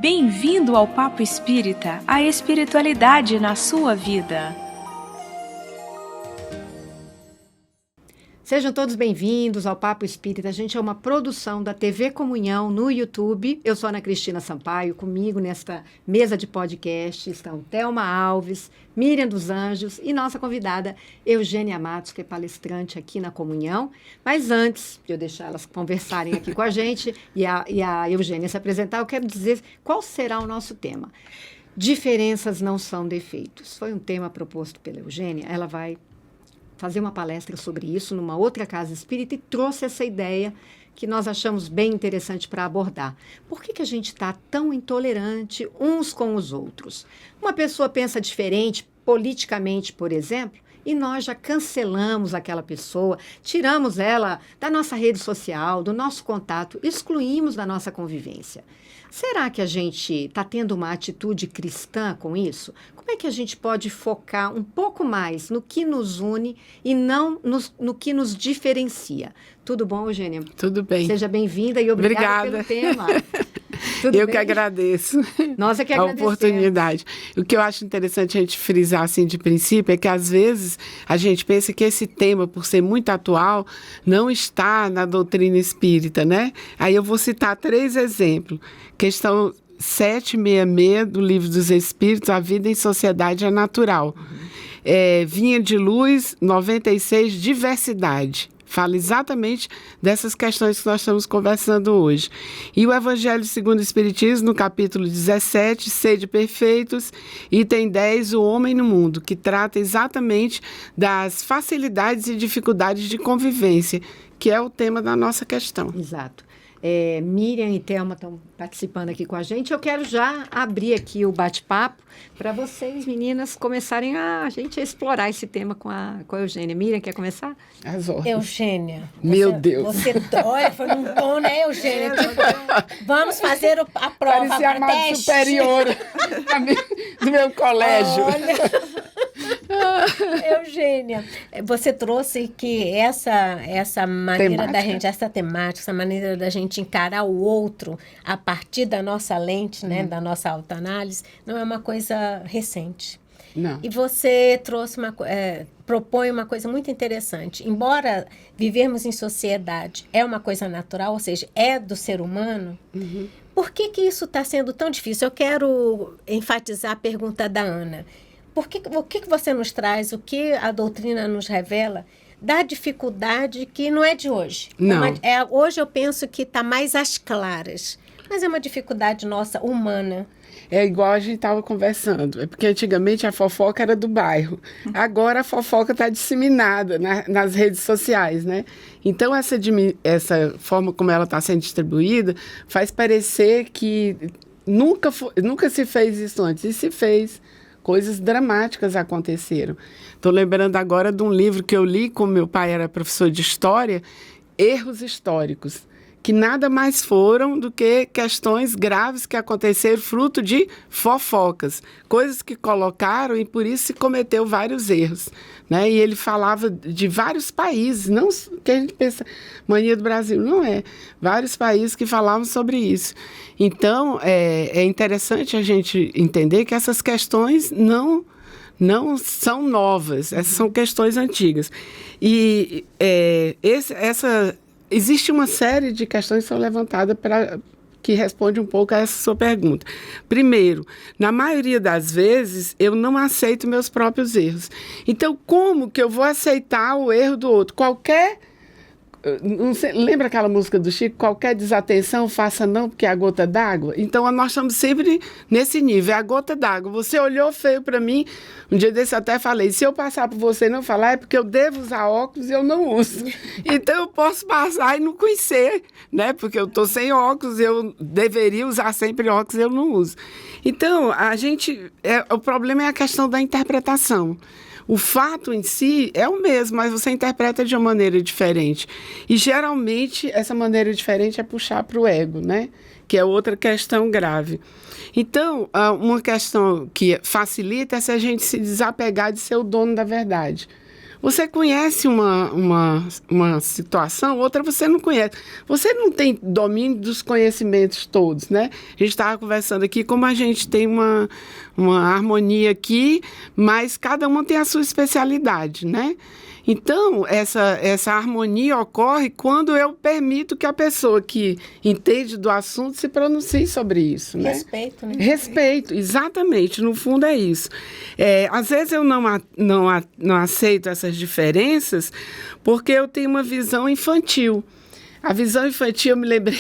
Bem-vindo ao Papo Espírita, a espiritualidade na sua vida. Sejam todos bem-vindos ao Papo Espírita. A gente é uma produção da TV Comunhão no YouTube. Eu sou Ana Cristina Sampaio. Comigo nesta mesa de podcast estão Thelma Alves, Miriam dos Anjos e nossa convidada Eugênia Matos, que é palestrante aqui na Comunhão. Mas antes de eu deixar elas conversarem aqui com a gente e a Eugênia se apresentar, eu quero dizer qual será o nosso tema. Diferenças não são defeitos. Foi um tema proposto pela Eugênia. Ela vai fazer uma palestra sobre isso numa outra casa espírita e trouxe essa ideia que nós achamos bem interessante para abordar. Por que a gente está tão intolerante uns com os outros? Uma pessoa pensa diferente politicamente, por exemplo, e nós já cancelamos aquela pessoa, tiramos ela da nossa rede social, do nosso contato, excluímos da nossa convivência. Será que a gente está tendo uma atitude cristã com isso? Como é que a gente pode focar um pouco mais no que nos une e não no que nos diferencia? Tudo bom, Eugênia? Tudo bem. Seja bem-vinda e obrigada pelo tema. Eu que agradeço. Nós é que agradecemos. A oportunidade. O que eu acho interessante a gente frisar assim de princípio é que às vezes a gente pensa que esse tema, por ser muito atual, não está na doutrina espírita, né? Aí eu vou citar 3 exemplos. Questão 766 do Livro dos Espíritos, A Vida em Sociedade é Natural. Vinha de Luz, 96, Diversidade. Fala exatamente dessas questões que nós estamos conversando hoje. E o Evangelho segundo o Espiritismo, no capítulo 17, Sede Perfeitos, item 10, O Homem no Mundo, que trata exatamente das facilidades e dificuldades de convivência, que é o tema da nossa questão. Exato. Miriam e Thelma estão participando aqui com a gente. Eu quero já abrir aqui o bate-papo para vocês, meninas, começarem a gente explorar esse tema com a Eugênia. Miriam, quer começar? Eugênia. Meu Deus. Olha, foi um bom, né, Eugênia? Vamos fazer a prova. Parecia a amada superior do meu colégio. Olha. Eugênia, você trouxe que essa maneira da gente, essa temática, essa maneira da gente encarar o outro a partir da nossa lente, né, da nossa autoanálise, não é uma coisa recente. Não. E você trouxe propõe uma coisa muito interessante. Embora vivermos em sociedade é uma coisa natural, ou seja, é do ser humano, por que isso está sendo tão difícil? Eu quero enfatizar a pergunta da Ana. O que você nos traz, o que a doutrina nos revela da dificuldade que não é de hoje? Não. Hoje eu penso que está mais às claras, mas é uma dificuldade nossa, humana. É igual a gente estava conversando, é porque antigamente a fofoca era do bairro, agora a fofoca está disseminada nas redes sociais, né? Então essa forma como ela está sendo distribuída faz parecer que nunca se fez isso antes, e se fez. Coisas dramáticas aconteceram. Estou lembrando agora de um livro que eu li, como meu pai era professor de história, Erros Históricos, que nada mais foram do que questões graves que aconteceram fruto de fofocas, coisas que colocaram e por isso se cometeu vários erros, né? E ele falava de vários países, não que a gente pensa, mania do Brasil, não é. Vários países que falavam sobre isso. Então, é interessante a gente entender que essas questões não são novas, essas são questões antigas. E existe uma série de questões que são levantadas que responde um pouco a essa sua pergunta. Primeiro, na maioria das vezes, eu não aceito meus próprios erros. Então, como que eu vou aceitar o erro do outro? Não sei, lembra aquela música do Chico? Qualquer desatenção, faça não, porque é a gota d'água. Então, nós estamos sempre nesse nível, é a gota d'água. Você olhou feio para mim, um dia desse eu até falei, se eu passar por você e não falar, é porque eu devo usar óculos e eu não uso. Então, eu posso passar e não conhecer, né? Porque eu estou sem óculos, eu deveria usar sempre óculos e eu não uso. Então, o problema é a questão da interpretação. O fato em si é o mesmo, mas você interpreta de uma maneira diferente. E, geralmente, essa maneira diferente é puxar para o ego, né? Que é outra questão grave. Então, uma questão que facilita é se a gente se desapegar de ser o dono da verdade. Você conhece uma situação, outra você não conhece. Você não tem domínio dos conhecimentos todos, né? A gente estava conversando aqui como a gente tem uma harmonia aqui, mas cada uma tem a sua especialidade, né? Então, essa harmonia ocorre quando eu permito que a pessoa que entende do assunto se pronuncie sobre isso, né? Respeito, né? Respeito, exatamente. No fundo é isso. Às vezes eu não aceito essas diferenças porque eu tenho uma visão infantil. A visão infantil, eu me lembrei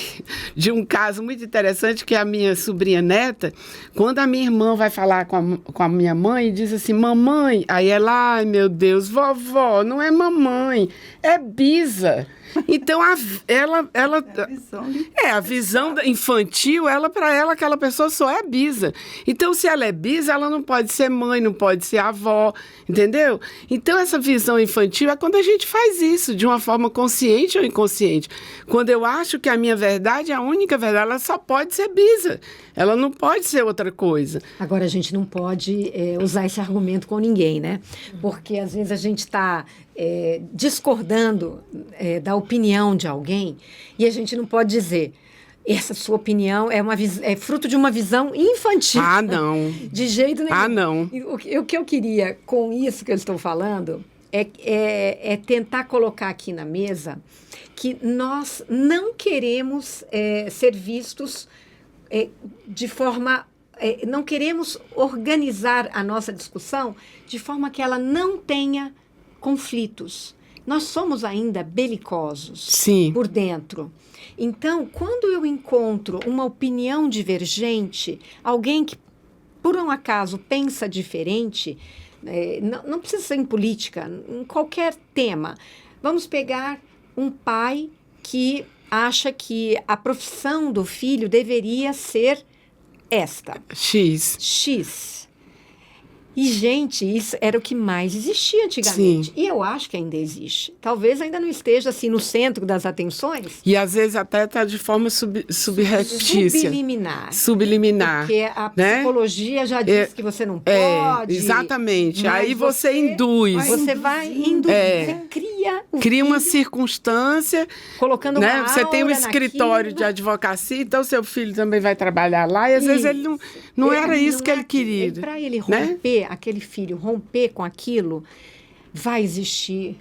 de um caso muito interessante, que é a minha sobrinha neta, quando a minha irmã vai falar com a minha mãe e diz assim, mamãe, aí ela, ai meu Deus, vovó, não é mamãe, é bisa. Então, a visão infantil, para ela, aquela pessoa só é bisa. Então, se ela é bisa, ela não pode ser mãe, não pode ser avó, entendeu? Então, essa visão infantil é quando a gente faz isso, de uma forma consciente ou inconsciente. Quando eu acho que a minha verdade é a única verdade, ela só pode ser bisa. Ela não pode ser outra coisa. Agora, a gente não pode usar esse argumento com ninguém, né? Porque, às vezes, a gente está discordando da opinião de alguém e a gente não pode dizer essa sua opinião é fruto de uma visão infantil. Ah, não. De jeito nenhum. Ah, não. O que eu queria, com isso que eu estou falando, é tentar colocar aqui na mesa que nós não queremos ser vistos de forma... não queremos organizar a nossa discussão de forma que ela não tenha conflitos. Nós somos ainda belicosos. Sim. Por dentro. Então, quando eu encontro uma opinião divergente, alguém que, por um acaso, pensa diferente, não precisa ser em política, em qualquer tema. Vamos pegar um pai que acha que a profissão do filho deveria ser esta. X. E, gente, isso era o que mais existia antigamente. Sim. E eu acho que ainda existe. Talvez ainda não esteja assim no centro das atenções. E às vezes até está de forma subreptícia. Subliminar. Porque a psicologia já diz que você não pode. Exatamente. Aí você induz. Você vai induzir. Você cria uma circunstância. Colocando uma aura Você tem um escritório de advocacia, então seu filho também vai trabalhar lá. E às vezes ele não era isso que ele queria. Para ele romper, aquele filho romper com aquilo, vai existir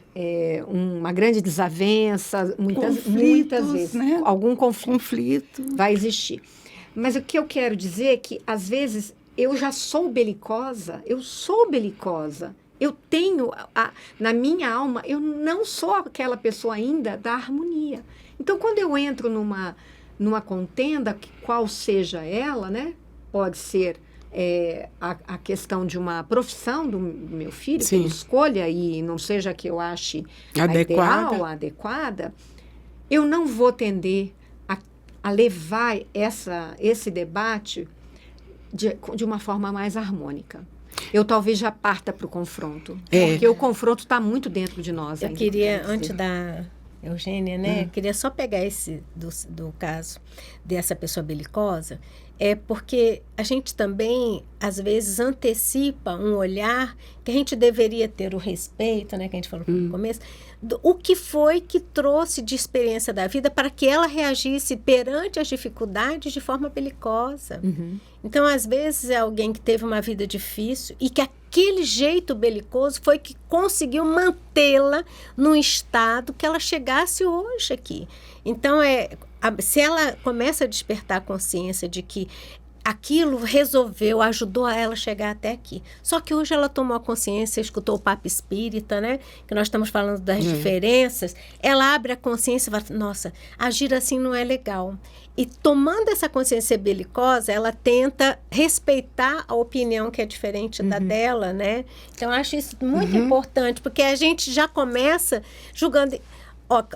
uma grande desavença, muitas vezes, né? Algum conflito vai existir. Mas o que eu quero dizer é que, às vezes, eu já sou belicosa, eu tenho, na minha alma, eu não sou aquela pessoa ainda da harmonia. Então, quando eu entro numa contenda, qual seja ela, né? Pode ser a questão de uma profissão do meu filho, que ele escolha e não seja que eu ache adequada, eu não vou tender a levar esse debate de uma forma mais harmônica. Eu talvez já parta para o confronto, porque o confronto está muito dentro de nós. Eu queria, antes da Eugênia, né, queria só pegar esse do caso dessa pessoa belicosa, porque a gente também, às vezes, antecipa um olhar que a gente deveria ter o respeito, né, que a gente falou no começo, o que foi que trouxe de experiência da vida para que ela reagisse perante as dificuldades de forma belicosa. Então, às vezes, é alguém que teve uma vida difícil e que aquele jeito belicoso foi que conseguiu mantê-la num estado que ela chegasse hoje aqui. Então, se ela começa a despertar a consciência de que aquilo ajudou a ela chegar até aqui. Só que hoje ela tomou a consciência, escutou o papo espírita, né? Que nós estamos falando das diferenças. Ela abre a consciência e fala, nossa, agir assim não é legal. E tomando essa consciência belicosa, ela tenta respeitar a opinião que é diferente da dela, né? Então, eu acho isso muito importante, porque a gente já começa julgando...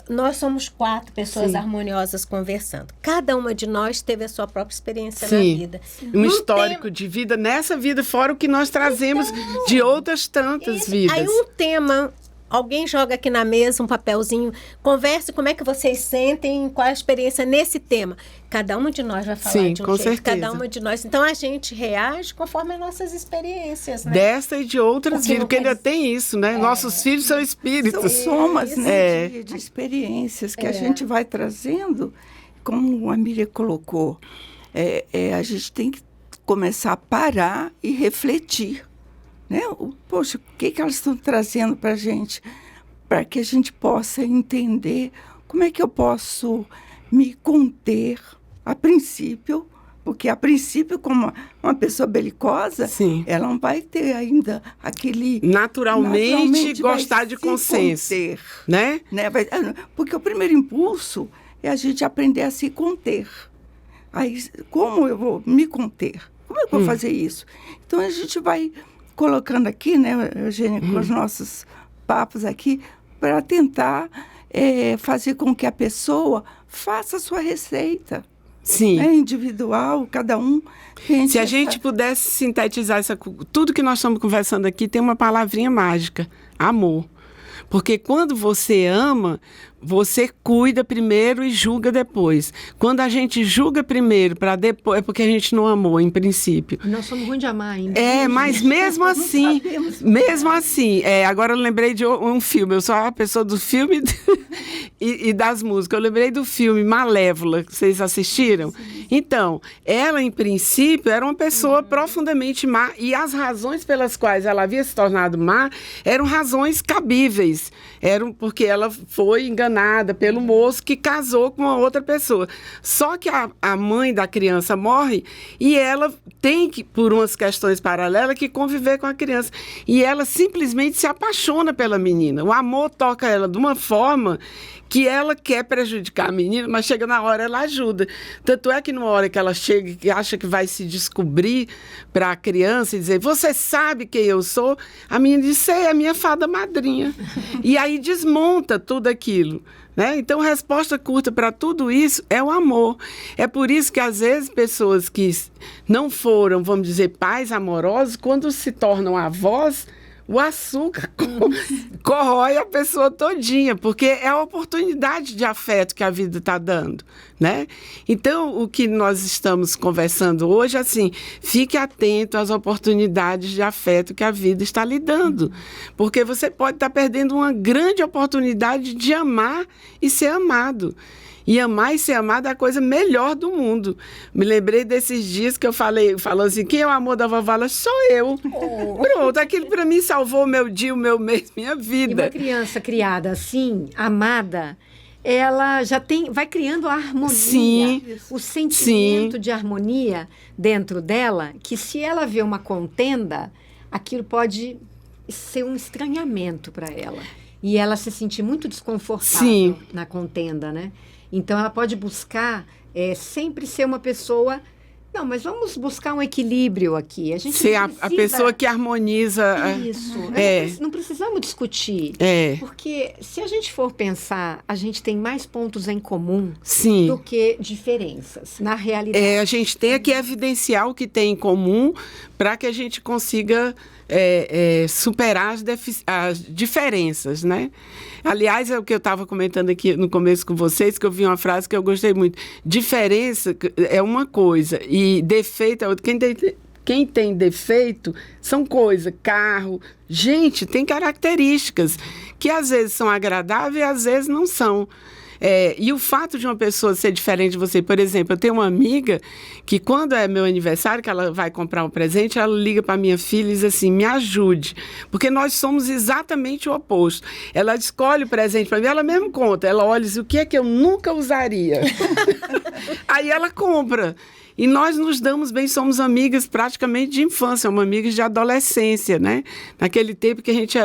nós somos 4 pessoas harmoniosas conversando. Cada uma de nós teve a sua própria experiência na vida. Um histórico de vida nessa vida, fora o que nós trazemos de outras tantas vidas. Aí um tema alguém joga aqui na mesa um papelzinho, converse como é que vocês sentem, qual a experiência nesse tema. Cada uma de nós vai falar Sim, de um com jeito, certeza. cada uma de nós. Então, a gente reage conforme as nossas experiências, né? Desta e de outras Porque vidas, não porque ainda quer- tem isso, né? Nossos filhos são São espíritos. somas, né, É. de experiências que a gente vai trazendo. Como a Miriam colocou, a gente tem que começar a parar e refletir. Né? Poxa, o que elas estão trazendo para a gente? Para que a gente possa entender como é que eu posso me conter a princípio, porque a princípio, como uma pessoa belicosa, Sim. ela não vai ter ainda aquele... Naturalmente vai gostar de se consenso, conter, né? né? Porque o primeiro impulso é a gente aprender a se conter. Aí, como eu vou me conter? Como eu vou fazer isso? Então, a gente vai colocando aqui, né, Eugênia, com os nossos papos aqui, para tentar fazer com que a pessoa faça a sua receita. Sim. É individual, cada um. Se a gente pudesse sintetizar tudo que nós estamos conversando aqui, tem uma palavrinha mágica: amor. Porque quando você ama, você cuida primeiro e julga depois. Quando a gente julga primeiro para depois, é porque a gente não amou, em princípio. Nós somos ruins de amar ainda. Mas mesmo assim, agora eu lembrei de um filme, eu sou a pessoa do filme e das músicas. Eu lembrei do filme Malévola, que vocês assistiram? Sim. Então, ela, em princípio, era uma pessoa profundamente má, e as razões pelas quais ela havia se tornado má eram razões cabíveis. Eram porque ela foi enganada pelo moço que casou com uma outra pessoa. Só que a mãe da criança morre e ela tem que, por umas questões paralelas, que conviver com a criança. E ela simplesmente se apaixona pela menina. O amor toca ela de uma forma que ela quer prejudicar a menina, mas chega na hora ela ajuda. Tanto é que na hora que ela chega, que acha que vai se descobrir para a criança e dizer, você sabe quem eu sou? A menina diz, sei, é a minha fada madrinha. E aí desmonta tudo aquilo. Né? Então, a resposta curta para tudo isso é o amor. É por isso que, às vezes, pessoas que não foram, vamos dizer, pais amorosos, quando se tornam avós, o açúcar corrói a pessoa todinha, porque é a oportunidade de afeto que a vida está dando, né? Então, o que nós estamos conversando hoje, assim, fique atento às oportunidades de afeto que a vida está lhe dando, porque você pode estar perdendo uma grande oportunidade de amar e ser amado. E amar e ser amado é a coisa melhor do mundo. Me lembrei desses dias que eu falou assim, quem é o amor da vovó? Ela, sou eu. Pronto, aquilo para mim salvou o meu dia, o meu mês, minha vida. E uma criança criada assim, amada, ela já vai criando a harmonia, Sim, o sentimento de harmonia dentro dela, que se ela vê uma contenda, aquilo pode ser um estranhamento para ela. E ela se sentir muito desconfortável na contenda, né? Então, ela pode buscar sempre ser uma pessoa... Não, mas vamos buscar um equilíbrio aqui. A gente ser a pessoa que harmoniza... Isso. Não precisamos discutir. Porque se a gente for pensar, a gente tem mais pontos em comum do que diferenças, na realidade. A gente tem que evidenciar o que tem em comum para que a gente consiga superar as diferenças, né? Aliás, é o que eu estava comentando aqui no começo com vocês, que eu vi uma frase que eu gostei muito. Diferença é uma coisa e defeito é outra. Quem tem defeito são coisas, carro, gente, tem características que às vezes são agradáveis e às vezes não são. E o fato de uma pessoa ser diferente de você, por exemplo, eu tenho uma amiga que quando é meu aniversário, que ela vai comprar um presente, ela liga para minha filha e diz assim, me ajude, porque nós somos exatamente o oposto. Ela escolhe o presente para mim, ela mesma conta, ela olha e diz, o que é que eu nunca usaria? Aí ela compra. E nós nos damos bem, somos amigas praticamente de infância, somos amigas de adolescência, né? Naquele tempo que a gente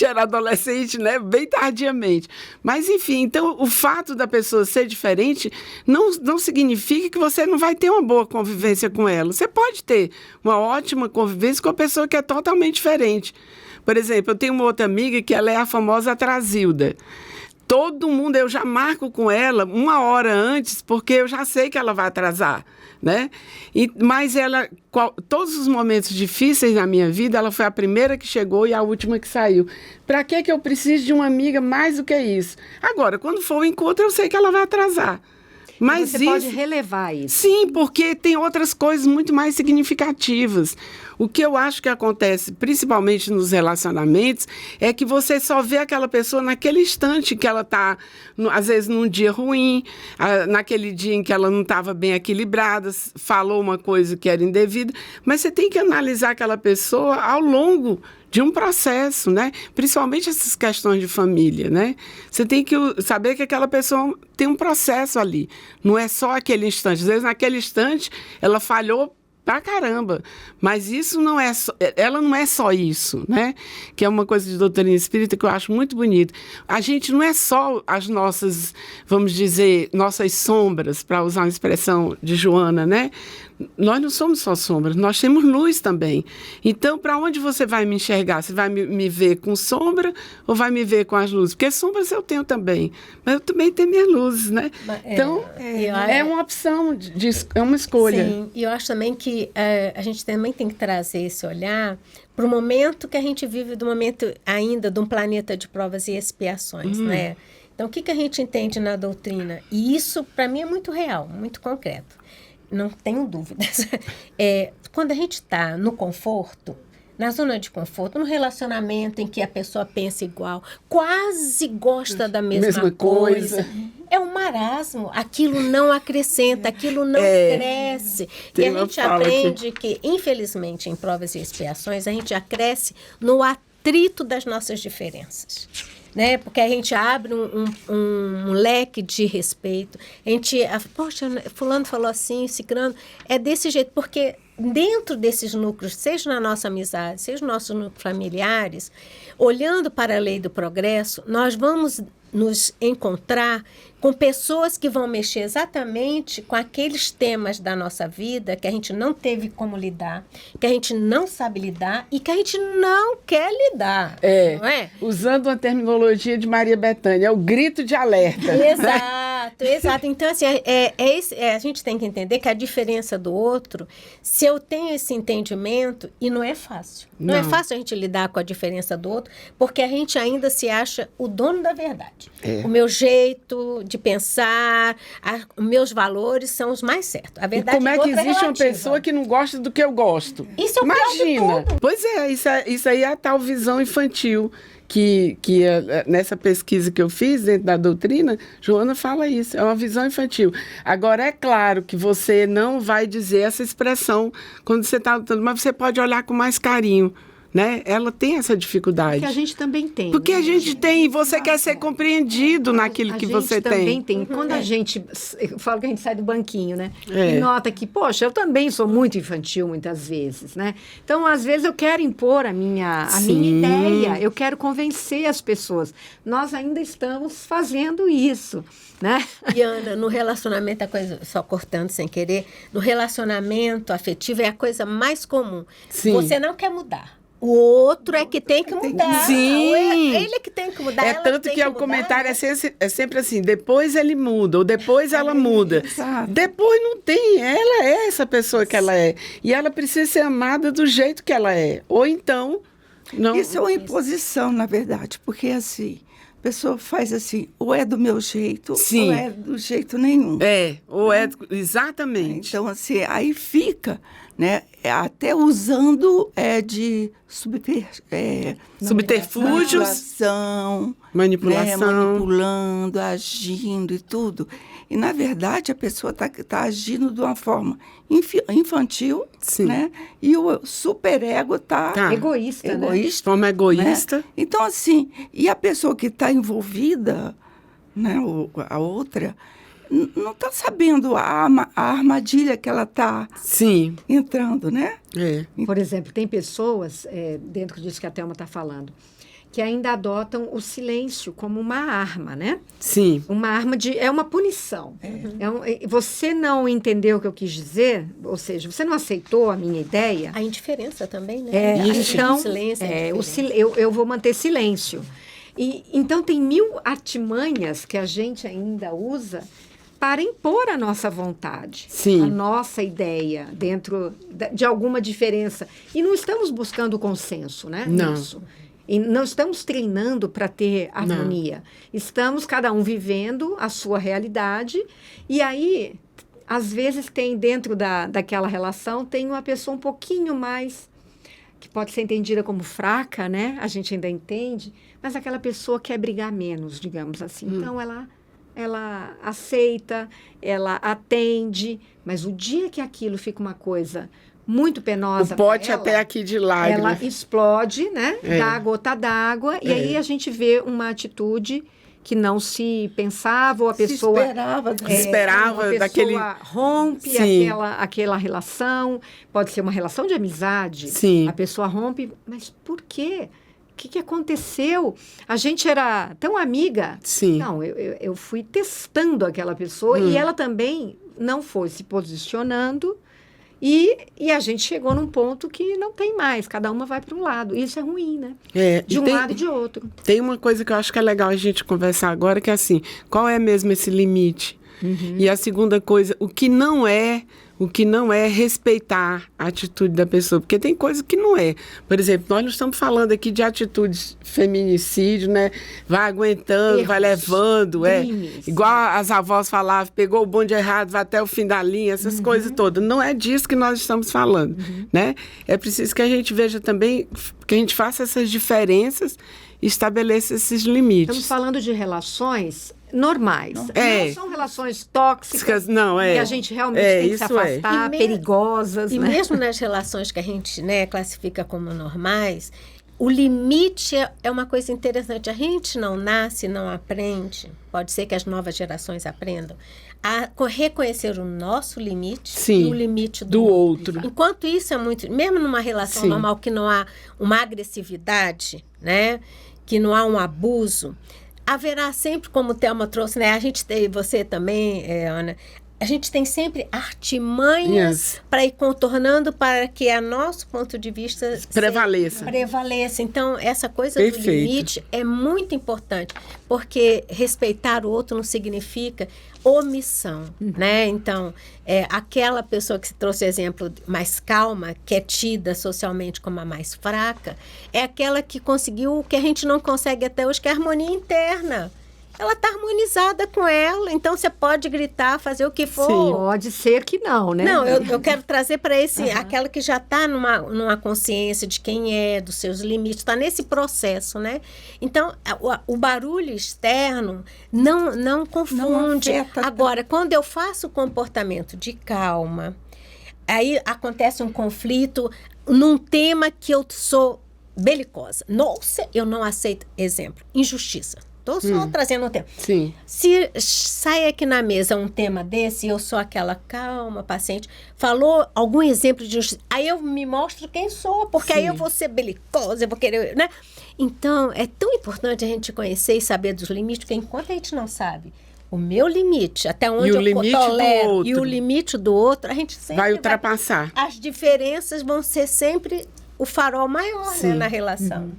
era adolescente, né? Bem tardiamente. Mas, enfim, então, o fato da pessoa ser diferente não significa que você não vai ter uma boa convivência com ela. Você pode ter uma ótima convivência com a pessoa que é totalmente diferente. Por exemplo, eu tenho uma outra amiga que ela é a famosa Trazilda. Todo mundo, eu já marco com ela 1 hora antes, porque eu já sei que ela vai atrasar, né? Mas ela, todos os momentos difíceis na minha vida, ela foi a primeira que chegou e a última que saiu. Para que eu preciso de uma amiga mais do que isso? Agora, quando for o encontro, eu sei que ela vai atrasar. Mas você pode relevar isso. Sim, porque tem outras coisas muito mais significativas. O que eu acho que acontece, principalmente nos relacionamentos, é que você só vê aquela pessoa naquele instante que ela está, às vezes, num dia ruim, naquele dia em que ela não estava bem equilibrada, falou uma coisa que era indevida, mas você tem que analisar aquela pessoa ao longo de um processo, né? Principalmente essas questões de família, né? Você tem que saber que aquela pessoa tem um processo ali. Não é só aquele instante. Às vezes, naquele instante, ela falhou pra caramba. Mas isso não é só, ela não é só isso, né? Que é uma coisa de doutrina espírita que eu acho muito bonito. A gente não é só as nossas, vamos dizer, nossas sombras, para usar uma expressão de Joana, né? Nós não somos só sombras, nós temos luz também. Então, para onde você vai me enxergar? Você vai me ver com sombra ou vai me ver com as luzes? Porque sombras eu tenho também, mas eu também tenho minhas luzes, né? Então, é uma opção, é uma escolha. Sim, e eu acho também que a gente também tem que trazer esse olhar para o momento que a gente vive, do momento ainda de um planeta de provas e expiações, né? Então, o que a gente entende na doutrina? E isso, para mim, é muito real, muito concreto. Não tenho dúvidas. Quando a gente está no conforto, na zona de conforto, no relacionamento em que a pessoa pensa igual, quase gosta da mesma coisa, é um marasmo. Aquilo não acrescenta, aquilo não cresce. E a gente aprende que, infelizmente, em provas e expiações, a gente já cresce no atrito das nossas diferenças. Né? Porque a gente abre um leque de respeito. A gente, poxa, fulano falou assim, ciclano, é desse jeito, porque dentro desses núcleos, seja na nossa amizade, seja nos nossos núcleos familiares, olhando para a lei do progresso, nós vamos nos encontrar com pessoas que vão mexer exatamente com aqueles temas da nossa vida que a gente não teve como lidar, que a gente não sabe lidar e que a gente não quer lidar. Não é? Usando uma terminologia de Maria Bethânia, é o grito de alerta. Exato. Então, assim, a gente tem que entender que a diferença do outro, se eu tenho esse entendimento, e não é fácil. Não é fácil a gente lidar com a diferença do outro, porque a gente ainda se acha o dono da verdade. O meu jeito de pensar, os meus valores são os mais certos. A verdade, e como é que existe uma pessoa que não gosta do que eu gosto? Isso é o pior de tudo. Pois é, isso aí é a tal visão infantil que nessa pesquisa que eu fiz dentro da doutrina, Joana fala isso, é uma visão infantil. Agora, é claro que você não vai dizer essa expressão quando você está lutando, mas você pode olhar com mais carinho. Né? Ela tem essa dificuldade. Que a gente também tem. Porque a gente tem, e você quer ser compreendido naquilo que você tem. A gente também tem. Quando a gente, eu falo que a gente sai do banquinho, né? E nota que, poxa, eu também sou muito infantil muitas vezes, né? Então, às vezes, eu quero impor a minha ideia, eu quero convencer as pessoas. Nós ainda estamos fazendo isso, né? E, Ana, no relacionamento, a coisa, só cortando sem querer, no relacionamento afetivo é a coisa mais comum. Sim. Você não quer mudar. O outro é que tem que mudar. Sim. Ele é que tem que mudar. É tanto que o comentário é sempre assim, depois ele muda, ou depois ela muda. Exato. Depois não tem, ela é essa pessoa que ela é. E ela precisa ser amada do jeito que ela é. Ou então... não. Isso é uma imposição, na verdade, porque assim, a pessoa faz assim, ou é do meu jeito, Sim. ou é do jeito nenhum. Exatamente. Então, assim, aí fica, né, até usando de subterfúgios, manipulação, né, manipulando, agindo e tudo. E, na verdade, a pessoa tá agindo de uma forma infantil, Sim. né? E o superego está egoísta, né? Forma egoísta. Né? Então, assim, e a pessoa que está envolvida, né, a outra, não está sabendo a armadilha que ela está entrando, né? Por exemplo, tem pessoas, dentro disso que a Thelma está falando, que ainda adotam o silêncio como uma arma, né? Sim. Uma arma é uma punição. Você não entendeu o que eu quis dizer, ou seja, você não aceitou a minha ideia. A indiferença também, né? Então, silêncio, eu vou manter silêncio. E então tem 1000 artimanhas que a gente ainda usa para impor a nossa vontade, Sim. a nossa ideia dentro de alguma diferença. E não estamos buscando consenso, né? Não. Nisso. E não estamos treinando para ter harmonia. Estamos cada um vivendo a sua realidade. E aí, às vezes, tem dentro daquela relação, tem uma pessoa um pouquinho mais, que pode ser entendida como fraca, né? A gente ainda entende, mas aquela pessoa quer brigar menos, digamos assim. Então, ela aceita, ela atende, mas o dia que aquilo fica uma coisa muito penosa, O pote ela, até aqui de lágrimas. ela explode, né? Dá a gota d'água, e aí a gente vê uma atitude que não se pensava, ou a pessoa Esperava uma daquele... pessoa rompe Sim. aquela relação, pode ser uma relação de amizade. Sim. A pessoa rompe, mas por quê? O que aconteceu? A gente era tão amiga. Sim. Não, eu fui testando aquela pessoa e ela também não foi se posicionando e a gente chegou num ponto que não tem mais, cada uma vai para um lado. Isso é ruim, né? De um lado e de outro. Tem uma coisa que eu acho que é legal a gente conversar agora, que é assim, qual é mesmo esse limite? E a segunda coisa, o que não é respeitar a atitude da pessoa, porque tem coisa que não é. Por exemplo, nós não estamos falando aqui de atitudes feminicídio, né? Vai aguentando, vai levando, crimes. igual as avós falavam, pegou o bonde errado, vai até o fim da linha, essas coisas todas. Não é disso que nós estamos falando, né? É preciso que a gente veja também, que a gente faça essas diferenças e estabeleça esses limites. Estamos falando de relações normais. É. Não são relações tóxicas Não, que a gente realmente tem que se afastar, perigosas. E né? mesmo nas relações que a gente, né, classifica como normais, o limite é uma coisa interessante. A gente não nasce, não aprende, pode ser que as novas gerações aprendam, a reconhecer o nosso limite Sim, e o limite do outro. Enquanto isso é muito... Mesmo numa relação Sim. normal que não há uma agressividade, né, que não há um abuso, haverá sempre, como o Thelma trouxe, né? A gente tem, você também, Ana, a gente tem sempre artimanhas para ir contornando para que a nosso ponto de vista prevaleça. Então, essa coisa do limite é muito importante, porque respeitar o outro não significa omissão, né? Então, aquela pessoa que se trouxe o exemplo mais calma, que é tida socialmente como a mais fraca, é aquela que conseguiu o que a gente não consegue até hoje, que é a harmonia interna. Ela está harmonizada com ela, então você pode gritar, fazer o que for. Sim, pode ser que não, né? Não, eu quero trazer para aquela que já está numa consciência de quem é, dos seus limites, está nesse processo, né? Então, o barulho externo não confunde. Agora, quando eu faço o comportamento de calma, aí acontece um conflito num tema que eu sou belicosa. Nossa, eu não aceito. Exemplo, injustiça. Estou só trazendo um tema. Sim. Se sai aqui na mesa um tema desse, eu sou aquela calma, paciente, falou algum exemplo de injustiça, aí eu me mostro quem sou, porque aí eu vou ser belicosa, eu vou querer, né? Então, é tão importante a gente conhecer e saber dos limites, porque enquanto a gente não sabe o meu limite, até onde eu tolero, e o limite do outro, a gente sempre vai ultrapassar. As diferenças vão ser sempre o farol maior, né, na relação.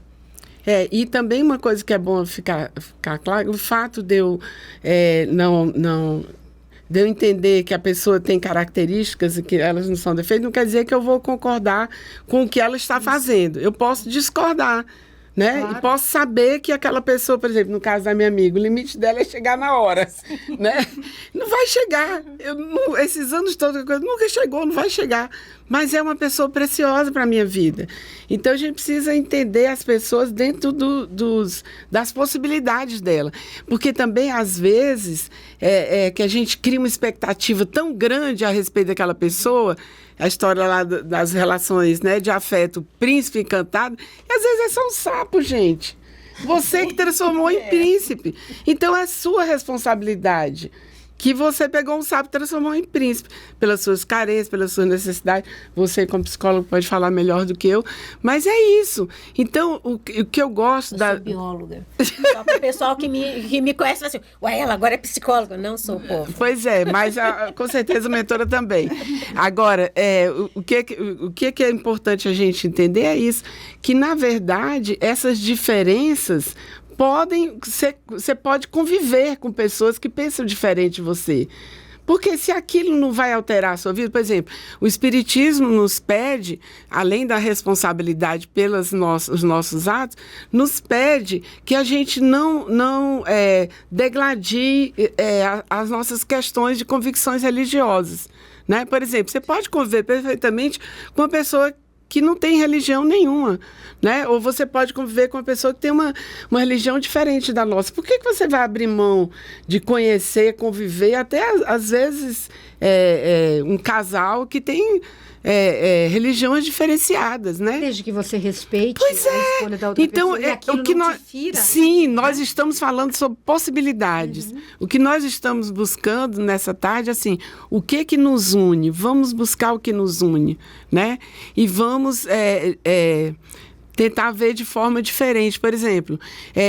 E também uma coisa que é bom ficar claro, o fato de eu de eu entender que a pessoa tem características e que elas não são defeitos, não quer dizer que eu vou concordar com o que ela está fazendo. Eu posso discordar, né? Claro. E posso saber que aquela pessoa, por exemplo, no caso da minha amiga, o limite dela é chegar na hora, né? Não vai chegar. Esses anos todos, nunca chegou, não vai chegar. Mas é uma pessoa preciosa para a minha vida. Então, a gente precisa entender as pessoas dentro das possibilidades dela. Porque também, às vezes, que a gente cria uma expectativa tão grande a respeito daquela pessoa, a história lá das relações, né, de afeto, príncipe encantado, e às vezes é só um sapo, gente. Você que transformou em príncipe. Então, é sua responsabilidade. Que você pegou um sapo e transformou em príncipe, pelas suas carências, pelas suas necessidades. Você, como psicólogo, pode falar melhor do que eu, mas é isso. Então, o que eu gosto eu sou bióloga. Só para o pessoal que me conhece, fala assim, ué, ela agora é psicóloga. Não sou, povo. Pois é, mas com certeza mentora também. Agora, o que é importante a gente entender é isso, que, na verdade, essas diferenças você pode conviver com pessoas que pensam diferente de você. Porque se aquilo não vai alterar a sua vida, por exemplo, o Espiritismo nos pede, além da responsabilidade pelos os nossos atos, nos pede que a gente não degladie as nossas questões de convicções religiosas. Né? Por exemplo, você pode conviver perfeitamente com uma pessoa que não tem religião nenhuma, né? Ou você pode conviver com uma pessoa que tem uma religião diferente da nossa. Por que você vai abrir mão de conhecer, conviver, até às vezes um casal que tem religiões diferenciadas, né? Desde que você respeite a escolha da outra pessoa. Então, o que nós, nós estamos falando sobre possibilidades. O que nós estamos buscando nessa tarde, assim, o que nos une? Vamos buscar o que nos une, né? E vamos tentar ver de forma diferente. Por exemplo,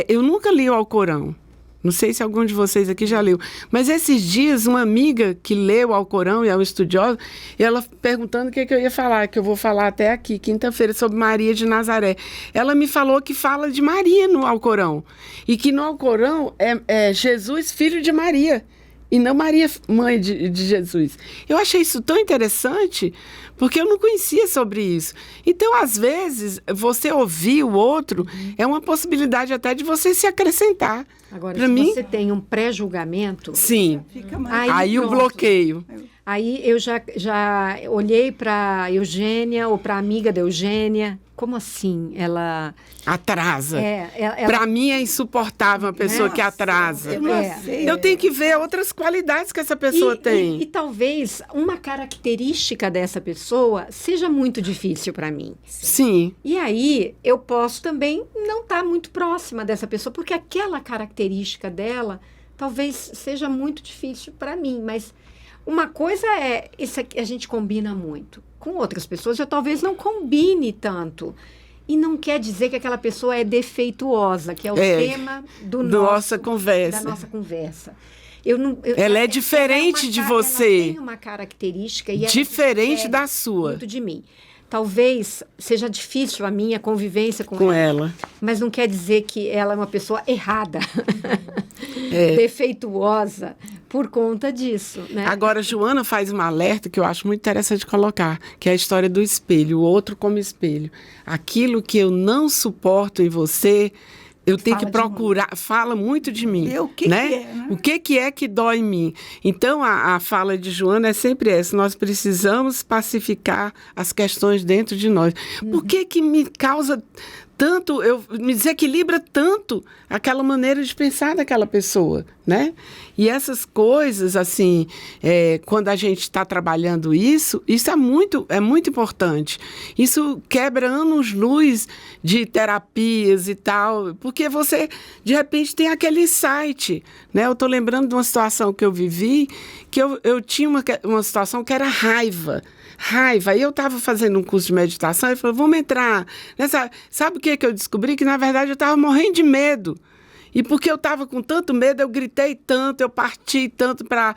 eu nunca li o Alcorão. Não sei se algum de vocês aqui já leu. Mas esses dias, uma amiga que leu o Alcorão e é uma estudiosa, ela perguntando o que eu ia falar, que eu vou falar até aqui, quinta-feira, sobre Maria de Nazaré. Ela me falou que fala de Maria no Alcorão. E que no Alcorão é Jesus, filho de Maria. E não Maria, mãe de Jesus. Eu achei isso tão interessante, porque eu não conhecia sobre isso. Então, às vezes, você ouvir o outro é uma possibilidade até de você se acrescentar. Agora, pra se mim, você tem um pré-julgamento... Sim. Aí o bloqueio. Aí eu já olhei para Eugênia ou para a amiga da Eugênia. Como assim? Ela... Atrasa. Para mim é insuportável uma pessoa que atrasa. Eu tenho que ver outras qualidades que essa pessoa tem. E talvez uma característica dessa pessoa seja muito difícil para mim. Sim. E aí eu posso também não estar muito próxima dessa pessoa, porque aquela característica dela talvez seja muito difícil para mim. Mas uma coisa isso aqui a gente combina muito. Com outras pessoas eu talvez não combine tanto. E não quer dizer que aquela pessoa é defeituosa, que é o tema da nossa conversa. Ela é diferente de você. Ela tem uma característica e diferente da sua. Muito de mim. Talvez seja difícil a minha convivência com ela. Mas não quer dizer que ela é uma pessoa errada, defeituosa, por conta disso. Né? Agora, Joana faz um alerta que eu acho muito interessante colocar, que é a história do espelho, o outro como espelho. Aquilo que eu não suporto em você, eu tenho que procurar, fala muito de mim. O que é que dói em mim? Então, a fala de Joana é sempre essa, nós precisamos pacificar as questões dentro de nós. Por que me causa tanto, me desequilibra tanto aquela maneira de pensar daquela pessoa, né? E essas coisas, assim, quando a gente está trabalhando isso é muito importante. Isso quebra anos-luz de terapias e tal, porque você, de repente, tem aquele insight, né? Eu estou lembrando de uma situação que eu vivi, que eu tinha uma situação que era raiva. E eu estava fazendo um curso de meditação e falei, vamos entrar nessa... Sabe o que eu descobri? Que, na verdade, eu estava morrendo de medo. E porque eu estava com tanto medo, eu gritei tanto, eu parti tanto para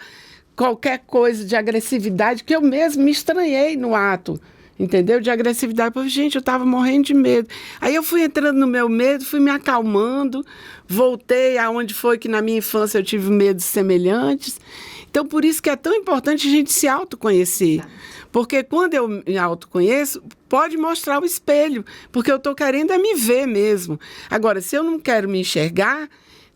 qualquer coisa de agressividade, que eu mesmo me estranhei no ato, entendeu? De agressividade. Eu falei, gente, eu estava morrendo de medo. Aí eu fui entrando no meu medo, fui me acalmando, voltei aonde foi que na minha infância eu tive medos semelhantes. Então, por isso que é tão importante a gente se autoconhecer. Porque quando eu me autoconheço, pode mostrar o espelho, porque eu estou querendo me ver mesmo. Agora, se eu não quero me enxergar,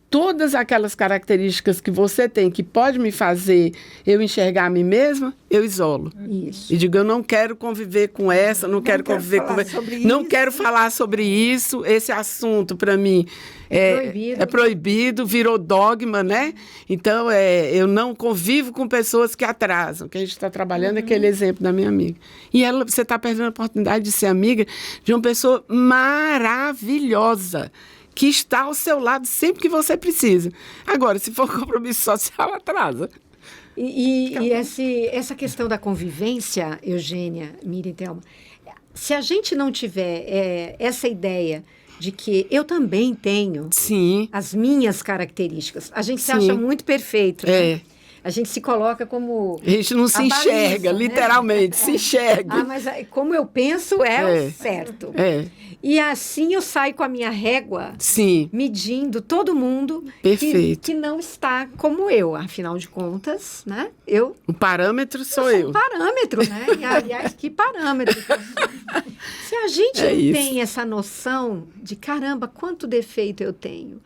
todas aquelas características que você tem que pode me fazer eu enxergar a mim mesma, eu isolo. Isso. E digo, eu não quero conviver com essa, não quero conviver com essa. Não quero falar sobre isso, esse assunto para mim é proibido, virou dogma, né? Então, eu não convivo com pessoas que atrasam, que a gente está trabalhando aquele exemplo da minha amiga. E você está perdendo a oportunidade de ser amiga de uma pessoa maravilhosa, que está ao seu lado sempre que você precisa. Agora, se for compromisso social, atrasa. Essa questão da convivência, Eugênia, Miriam e Thelma, se a gente não tiver essa ideia de que eu também tenho as minhas características, a gente se acha muito perfeito, né? a gente se coloca como... A gente não se enxerga, baliza, né? literalmente, se enxerga. Mas como eu penso é o certo. E assim eu saio com a minha régua, Sim. medindo todo mundo que não está como eu. Afinal de contas, né? O parâmetro sou eu. Sou um parâmetro, né? E, aliás, que parâmetro. Se a gente não tem essa noção de, caramba, quanto defeito eu tenho.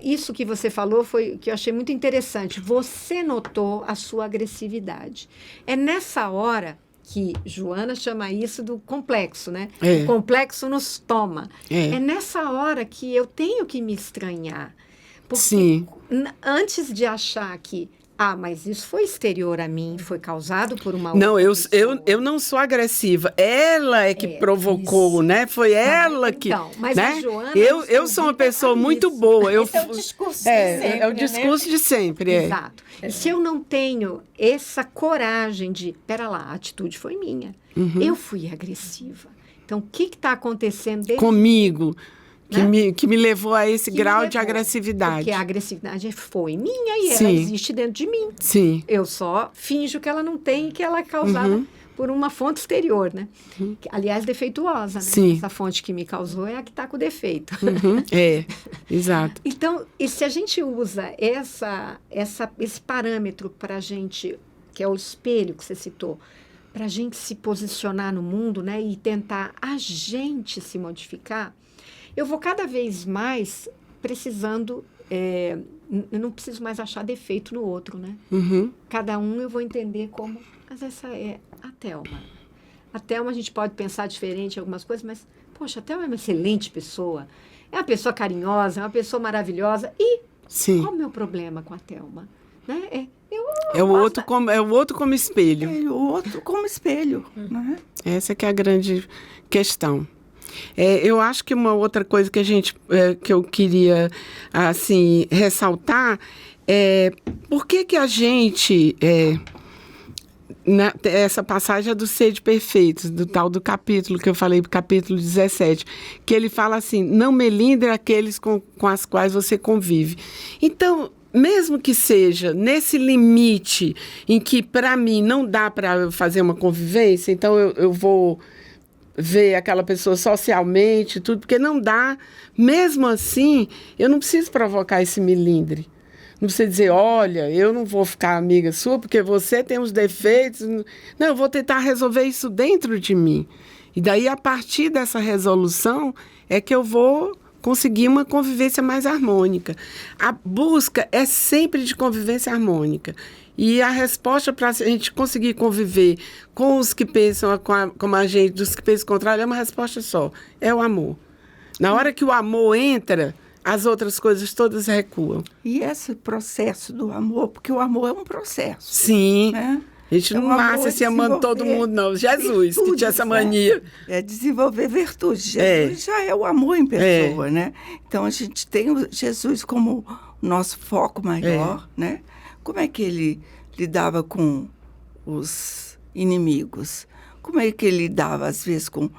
Isso que você falou foi que eu achei muito interessante. Você notou a sua agressividade. É nessa hora que Joana chama isso do complexo, né? O complexo nos toma. É nessa hora que eu tenho que me estranhar. Porque antes de achar que mas isso foi exterior a mim, foi causado por uma outra pessoa. Eu não sou agressiva. Ela é que provocou, isso. Né? Foi ela que... Mas né? a Joana... Eu sou uma pessoa muito boa. Esse é o discurso de sempre, é o discurso de sempre. Exato. E se eu não tenho essa coragem de... Pera lá, a atitude foi minha. Eu fui agressiva. Então, o que está acontecendo comigo? Que me levou a esse grau de agressividade. Porque a agressividade foi minha e ela existe dentro de mim. Sim. Eu só finjo que ela não tem e que ela é causada por uma fonte exterior, né? Aliás, defeituosa, né? Sim. Essa fonte que me causou é a que está com defeito. Exato. Então, e se a gente usa esse parâmetro para a gente, que é o espelho que você citou, para a gente se posicionar no mundo, né? E tentar a gente se modificar, eu vou cada vez mais precisando... eu não preciso mais achar defeito no outro, né? Cada um eu vou entender como... Mas essa é a Thelma. A Thelma a gente pode pensar diferente em algumas coisas, mas, poxa, a Thelma é uma excelente pessoa. É uma pessoa carinhosa, é uma pessoa maravilhosa. E qual é o meu problema com a Thelma? Né? É o outro como espelho. O outro como espelho. Né? Essa que é a grande questão. Eu acho que uma outra coisa que que eu queria assim ressaltar é por que a gente essa passagem é do Sede Perfeitos, do tal do capítulo que eu falei, capítulo 17, que ele fala assim: não melindre aqueles com as quais você convive. Então, mesmo que seja nesse limite em que para mim não dá para fazer uma convivência, então eu vou ver aquela pessoa socialmente, tudo, porque não dá. Mesmo assim, eu não preciso provocar esse melindre. Não precisa dizer, olha, eu não vou ficar amiga sua porque você tem os defeitos. Não, eu vou tentar resolver isso dentro de mim. E daí, a partir dessa resolução, é que eu vou conseguir uma convivência mais harmônica. A busca é sempre de convivência harmônica. E a resposta para a gente conseguir conviver com os que pensam como a gente, dos que pensam o contrário, é uma resposta só: é o amor. Na hora que o amor entra, as outras coisas todas recuam. E esse processo do amor, porque o amor é um processo. Sim. Né? A gente não nasce se amando todo mundo, não. Jesus, que tinha essa mania. É desenvolver virtude. Jesus já é o amor em pessoa, né? Então, a gente tem o Jesus como nosso foco maior, né? Como é que ele lidava com os inimigos? Como é que ele lidava, às vezes, com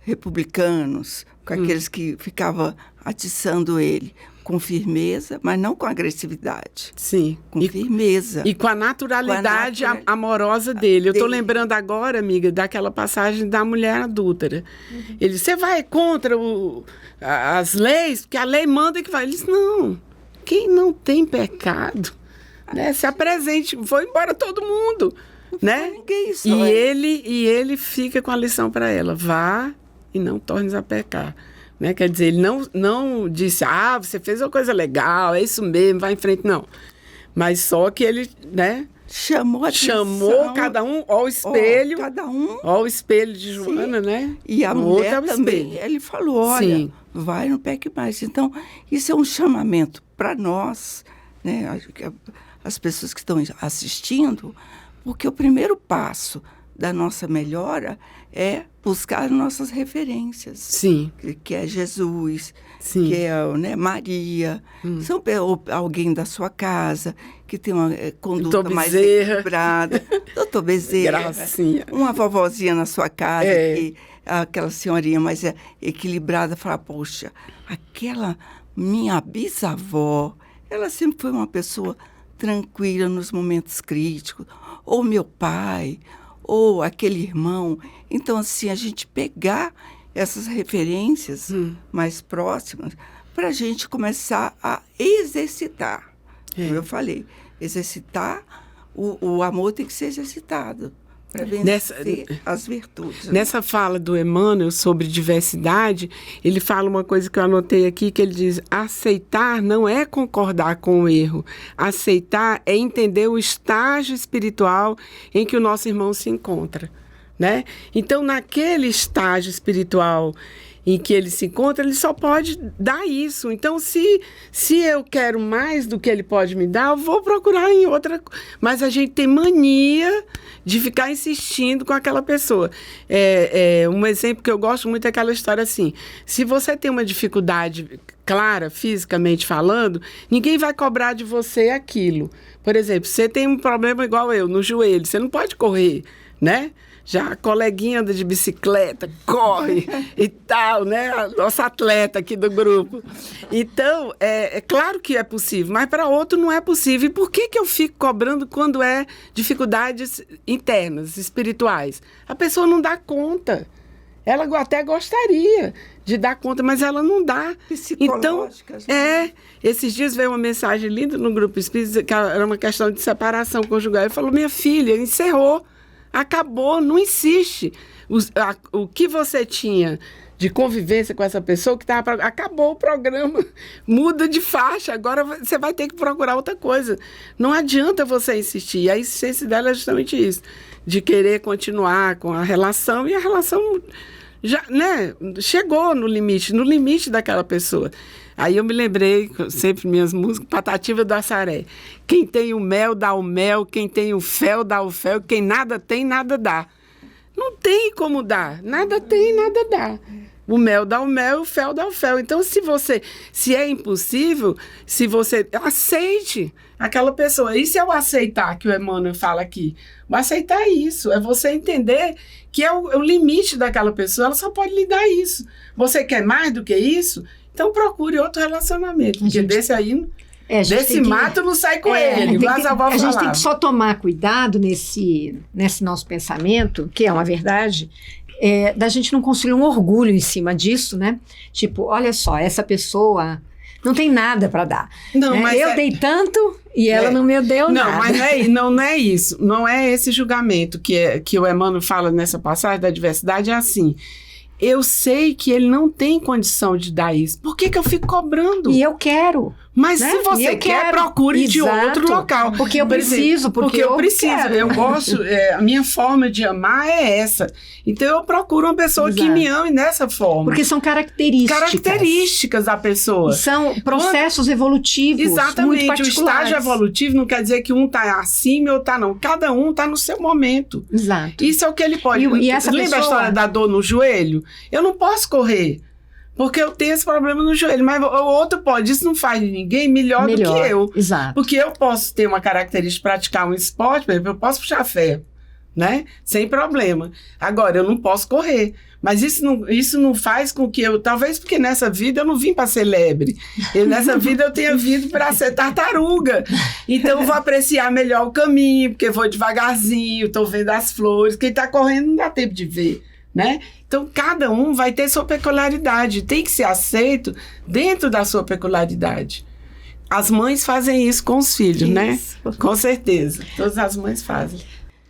republicanos, com aqueles que ficavam atiçando ele? Com firmeza, mas não com agressividade. Sim. Com firmeza. E com a naturalidade amorosa dele. Eu estou lembrando agora, amiga, daquela passagem da mulher adúltera. Ele disse: você vai contra as leis? Porque a lei manda que vai. Ele disse: não, quem não tem pecado, né, se apresente, foi embora todo mundo. Né? Ninguém só e ele fica com a lição para ela: vá e não tornes a pecar. Né? Quer dizer, ele não disse: você fez uma coisa legal, é isso mesmo, vai em frente, não. Mas só que ele, né, chamou cada um ao espelho. Cada um. Ao espelho de Joana, né? E a mulher também. Ele falou: olha, vai, não peque mais. Então, isso é um chamamento para nós, né, as pessoas que estão assistindo, porque o primeiro passo da nossa melhora é buscar nossas referências. Sim. Que é Jesus, sim, que é, né, Maria. São alguém da sua casa que tem uma conduta mais equilibrada. Doutor Bezerra. Gracinha. Uma vovozinha na sua casa, que aquela senhorinha mais equilibrada, fala: poxa, aquela minha bisavó, ela sempre foi uma pessoa tranquila nos momentos críticos, ou meu pai, ou aquele irmão. Então, assim, a gente pegar essas referências mais próximas para a gente começar a exercitar. Como eu falei, exercitar, o amor tem que ser exercitado para vencer as virtudes. Nessa fala do Emmanuel sobre diversidade, ele fala uma coisa que eu anotei aqui, que ele diz: aceitar não é concordar com o erro. Aceitar é entender o estágio espiritual em que o nosso irmão se encontra, né? Então, naquele estágio espiritual em que ele se encontra, ele só pode dar isso. Então, se eu quero mais do que ele pode me dar, eu vou procurar em outra. Mas a gente tem mania de ficar insistindo com aquela pessoa. Um exemplo que eu gosto muito é aquela história assim: se você tem uma dificuldade clara, fisicamente falando, ninguém vai cobrar de você aquilo. Por exemplo, você tem um problema igual eu, no joelho, você não pode correr, né? Já a coleguinha anda de bicicleta, corre e tal, né? A nossa atleta aqui do grupo. Então, é claro que é possível, mas para outro não é possível. E por que eu fico cobrando quando é dificuldades internas, espirituais? A pessoa não dá conta. Ela até gostaria de dar conta, mas ela não dá. Então, esses dias veio uma mensagem linda no Grupo Espírita, que era uma questão de separação conjugal. Ele falou: minha filha, encerrou. Acabou, não insiste. O que você tinha de convivência com essa pessoa, acabou o programa, muda de faixa, agora você vai ter que procurar outra coisa. Não adianta você insistir. E a insistência dela é justamente isso, de querer continuar com a relação, e a relação já, né, chegou no limite daquela pessoa. Aí eu me lembrei, sempre minhas músicas, Patativa do Assaré. Quem tem o mel, dá o mel. Quem tem o fel, dá o fel. Quem nada tem, nada dá. Não tem como dar. Nada tem, nada dá. O mel dá o mel, o fel dá o fel. Então, se é impossível, se você aceite aquela pessoa. E se eu aceitar, que o Emmanuel fala aqui? O aceitar é isso, é você entender que é o limite daquela pessoa. Ela só pode lhe dar isso. Você quer mais do que isso? Então procure outro relacionamento, porque desse aí, desse mato não sai coelho, mas a avó falava. A gente tem que só tomar cuidado nesse nosso pensamento, que é uma verdade, da gente não construir um orgulho em cima disso, né? Tipo, olha só, essa pessoa não tem nada para dar. Não, mas eu dei tanto e ela não me deu nada. Não, mas não é isso. Não é esse julgamento que o Emmanuel fala nessa passagem da diversidade, é assim: eu sei que ele não tem condição de dar isso. Por que eu fico cobrando? E eu quero. Mas se você quer, procure de outro local. Porque eu preciso, porque eu preciso. Quero. Eu gosto, a minha forma de amar é essa. Então eu procuro uma pessoa que me ame nessa forma. Porque são características. Características da pessoa. E são processos evolutivos. Exatamente. Muito particulares. O estágio evolutivo não quer dizer que um está acima e outro está não. Cada um está no seu momento. Exato. Isso é o que ele pode. E essa Lembra a história da dor no joelho? Eu não posso correr, porque eu tenho esse problema no joelho, mas o outro pode. Isso não faz de ninguém melhor do que eu. Exato. Porque eu posso ter uma característica de praticar um esporte, por exemplo, eu posso puxar ferro, né? Sem problema. Agora, eu não posso correr. Mas isso não faz com que eu... Talvez porque nessa vida eu não vim para ser lebre. Nessa vida eu tenha vindo para ser tartaruga. Então eu vou apreciar melhor o caminho, porque eu vou devagarzinho, estou vendo as flores. Quem está correndo não dá tempo de ver, né? Então, cada um vai ter sua peculiaridade. Tem que ser aceito dentro da sua peculiaridade. As mães fazem isso com os filhos, né? Com certeza. Todas as mães fazem.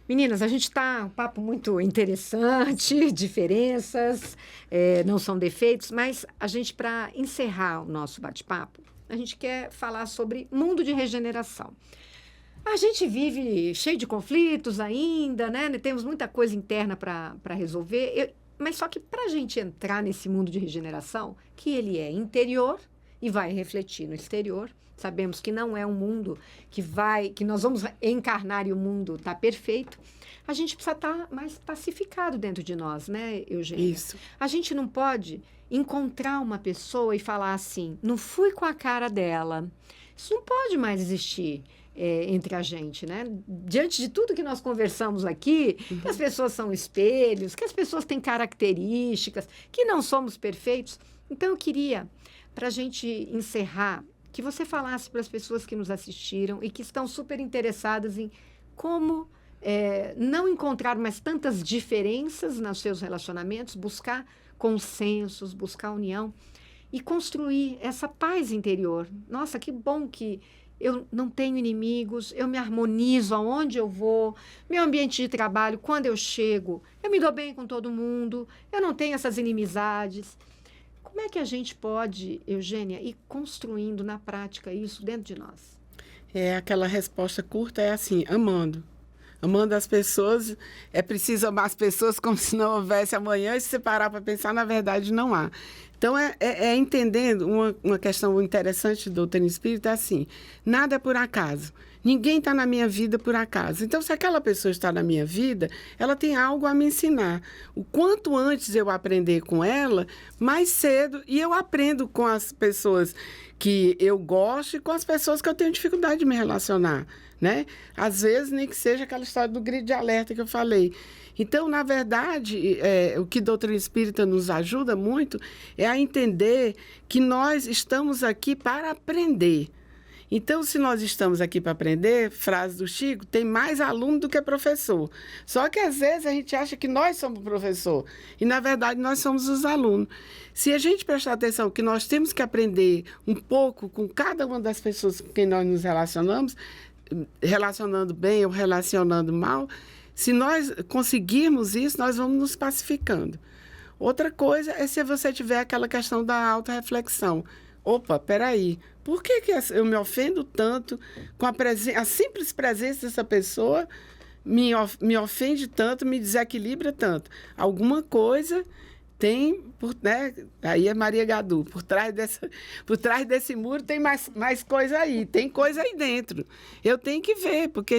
Meninas, a gente está um papo muito interessante, diferenças, não são defeitos, mas a gente, para encerrar o nosso bate-papo, a gente quer falar sobre mundo de regeneração. A gente vive cheio de conflitos ainda, né? Temos muita coisa interna para resolver, mas só que para a gente entrar nesse mundo de regeneração, que ele é interior e vai refletir no exterior, sabemos que não é um mundo que nós vamos encarnar e o mundo está perfeito, a gente precisa estar mais pacificado dentro de nós, né, Eugênia? Isso. A gente não pode encontrar uma pessoa e falar assim, não fui com a cara dela. Isso não pode mais existir entre a gente, né? Diante de tudo que nós conversamos aqui, que as pessoas são espelhos, que as pessoas têm características, que não somos perfeitos. Então, eu queria, para a gente encerrar que você falasse para as pessoas que nos assistiram e que estão super interessadas em como não encontrar mais tantas diferenças nos seus relacionamentos, buscar consensos, buscar união e construir essa paz interior. Nossa, que bom que eu não tenho inimigos, eu me harmonizo aonde eu vou, meu ambiente de trabalho, quando eu chego, eu me dou bem com todo mundo, eu não tenho essas inimizades. Como é que a gente pode, Eugênia, ir construindo na prática isso dentro de nós? Aquela resposta curta é assim, amando. Amando as pessoas, é preciso amar as pessoas como se não houvesse amanhã, e se você parar para pensar, na verdade, não há. Então, entendendo uma questão interessante do doutrina espírita, é assim, nada é por acaso. Ninguém está na minha vida por acaso. Então, se aquela pessoa está na minha vida, ela tem algo a me ensinar. O quanto antes eu aprender com ela, mais cedo, e eu aprendo com as pessoas que eu gosto e com as pessoas que eu tenho dificuldade de me relacionar, né? Às vezes, nem que seja aquela história do grid de alerta que eu falei. Então, na verdade, o que a doutrina espírita nos ajuda muito é a entender que nós estamos aqui para aprender. Então, se nós estamos aqui para aprender, frase do Chico, tem mais aluno do que professor. Só que, às vezes, a gente acha que nós somos o professor. E, na verdade, nós somos os alunos. Se a gente prestar atenção que nós temos que aprender um pouco com cada uma das pessoas com quem nós nos relacionamos, relacionando bem ou relacionando mal, se nós conseguirmos isso, nós vamos nos pacificando. Outra coisa é se você tiver aquela questão da autorreflexão. Opa, peraí, por que eu me ofendo tanto com a simples presença dessa pessoa me ofende tanto, me desequilibra tanto? Alguma coisa tem, né? Aí é Maria Gadu, por trás desse muro tem mais coisa aí, tem coisa aí dentro. Eu tenho que ver, porque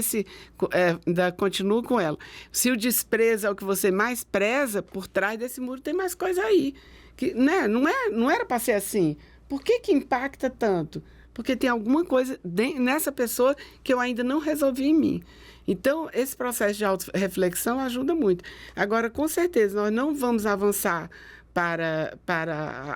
ainda continuo com ela. Se o desprezo é o que você mais preza, por trás desse muro tem mais coisa aí. Que, né? Não era para ser assim. Por que impacta tanto? Porque tem alguma coisa nessa pessoa que eu ainda não resolvi em mim. Então, esse processo de autorreflexão ajuda muito. Agora, com certeza, nós não vamos avançar para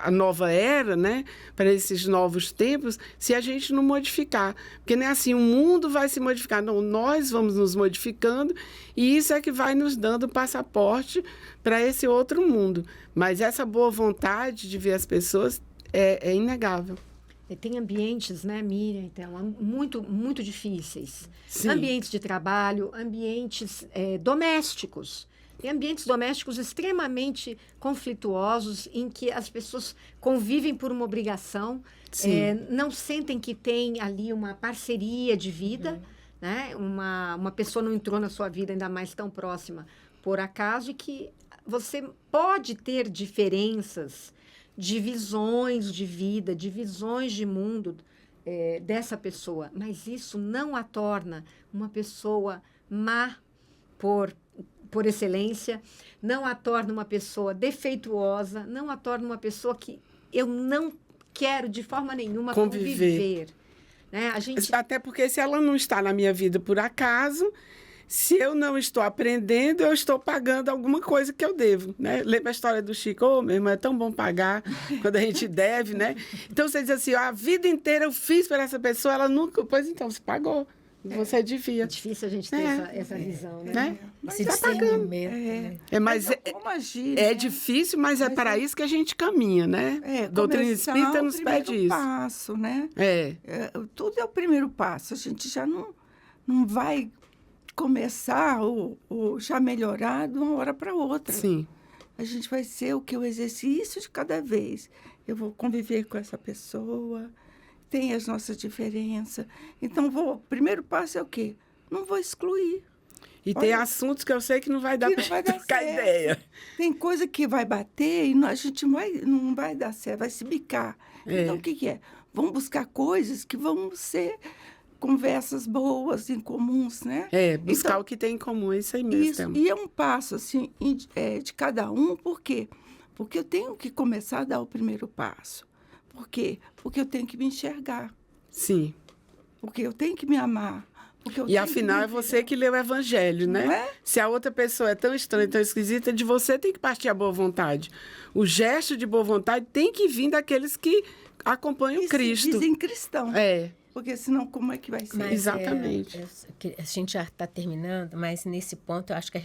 a nova era, né? Para esses novos tempos, se a gente não modificar. Porque não é assim, o mundo vai se modificar. Não, nós vamos nos modificando e isso é que vai nos dando passaporte para esse outro mundo. Mas essa boa vontade de ver as pessoas é inegável. E tem ambientes, né, Miriam, então, muito, muito difíceis. Sim. Ambientes de trabalho, ambientes domésticos. Tem ambientes domésticos extremamente conflituosos, em que as pessoas convivem por uma obrigação, não sentem que tem ali uma parceria de vida, né? Uma pessoa não entrou na sua vida, ainda mais tão próxima, por acaso, e que você pode ter diferenças, divisões de vida, divisões de mundo dessa pessoa, mas isso não a torna uma pessoa má por excelência, não a torna uma pessoa defeituosa, não a torna uma pessoa que eu não quero de forma nenhuma conviver. Né? Até porque se ela não está na minha vida por acaso, se eu não estou aprendendo, eu estou pagando alguma coisa que eu devo, né? Lembra a história do Chico? Meu irmão, é tão bom pagar quando a gente deve, né? Então, você diz assim, a vida inteira eu fiz para essa pessoa, ela nunca... Pois então, você pagou. Você devia. É difícil a gente ter essa visão, né? Esse discernimento. Mas é difícil, mas é para isso que a gente caminha, né? Doutrina espírita nos pede isso. Passo, né? Tudo é o primeiro passo. A gente já não vai começar ou já melhorar de uma hora para outra. Sim. A gente vai ser o exercício de cada vez. Eu vou conviver com essa pessoa, tem as nossas diferenças. Então, o primeiro passo é o quê? Não vou excluir. E tem assuntos que eu sei que não vai dar para trocar ideia. Tem coisa que vai bater e a gente não vai dar certo, vai se bicar. Então, o que é? Vamos buscar coisas que vão ser conversas boas, incomuns, né? Buscar então, o que tem em comum, isso aí mesmo. Isso, e é um passo, assim, de cada um. Por quê? Porque eu tenho que começar a dar o primeiro passo. Por quê? Porque eu tenho que me enxergar. Sim. Porque eu tenho que me amar. Porque eu E tenho afinal é dúvida. você que lê o evangelho, né? Não é? Se a outra pessoa é tão estranha, tão esquisita, de você tem que partir a boa vontade. O gesto de boa vontade tem que vir daqueles que acompanham E Cristo. se dizem cristão. É, Porque senão como é que vai ser? Mas, Exatamente. A gente já está terminando, mas nesse ponto eu acho que